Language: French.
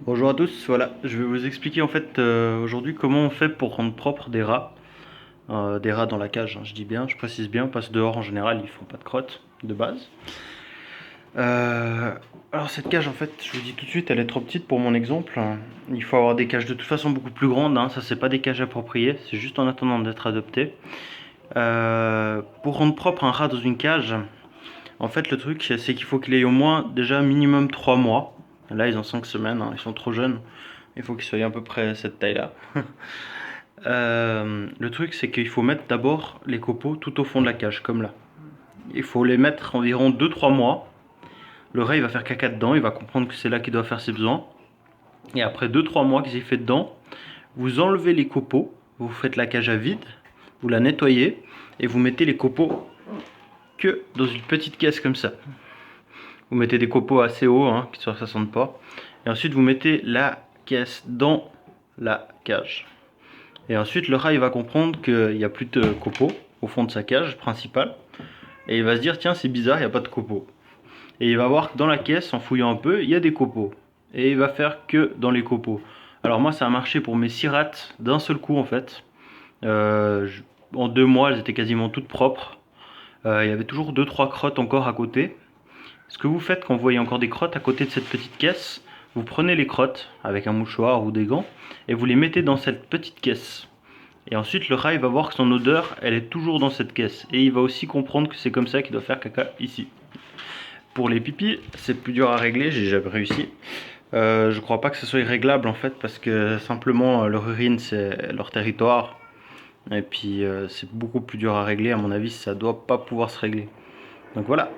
Bonjour à tous, voilà, je vais vous expliquer en fait aujourd'hui comment on fait pour rendre propre des rats dans la cage, hein, je dis bien, je précise bien, parce que dehors en général ils font pas de crotte de base. Euh, alors cette cage en fait, je vous dis tout de suite, elle est trop petite pour mon exemple. Il faut avoir des cages de toute façon beaucoup plus grandes, hein. Ça c'est pas des cages appropriées, c'est juste en attendant d'être adopté. Pour rendre propre un rat dans une cage, en fait le truc c'est qu'il faut qu'il ait au moins déjà minimum 3 mois. Là ils ont 5 semaines, hein, ils sont trop jeunes. Il faut qu'il soit à peu près cette taille-là. Le truc, c'est qu'il faut mettre d'abord les copeaux tout au fond de la cage, comme là. Il faut les mettre environ 2-3 mois. Le rat, il va faire caca dedans, il va comprendre que c'est là qu'il doit faire ses besoins. Et après 2-3 mois qu'il s'est fait dedans, vous enlevez les copeaux, vous faites la cage à vide, vous la nettoyez, et vous mettez les copeaux que dans une petite caisse comme ça. Vous mettez des copeaux assez hauts, hein, histoire que ça ne sente pas. Et ensuite, vous mettez la caisse dans la cage. Et ensuite, le rat il va comprendre qu'il n'y a plus de copeaux au fond de sa cage principale. Et il va se dire, tiens, c'est bizarre, il n'y a pas de copeaux. Et il va voir que dans la caisse, en fouillant un peu, il y a des copeaux. Et il va faire que dans les copeaux. Alors moi, ça a marché pour mes 6 rats d'un seul coup en fait. En 2 mois, elles étaient quasiment toutes propres. Il y avait toujours 2-3 crottes encore à côté. Ce que vous faites quand vous voyez encore des crottes à côté de cette petite caisse, vous prenez les crottes avec un mouchoir ou des gants et vous les mettez dans cette petite caisse. Et ensuite, le rat il va voir que son odeur, elle est toujours dans cette caisse. Et il va aussi comprendre que c'est comme ça qu'il doit faire caca ici. Pour les pipis, c'est plus dur à régler, j'ai jamais réussi. Je crois pas que ce soit irréglable en fait, parce que simplement leur urine c'est leur territoire. Et puis c'est beaucoup plus dur à régler, à mon avis, ça doit pas pouvoir se régler. Donc voilà.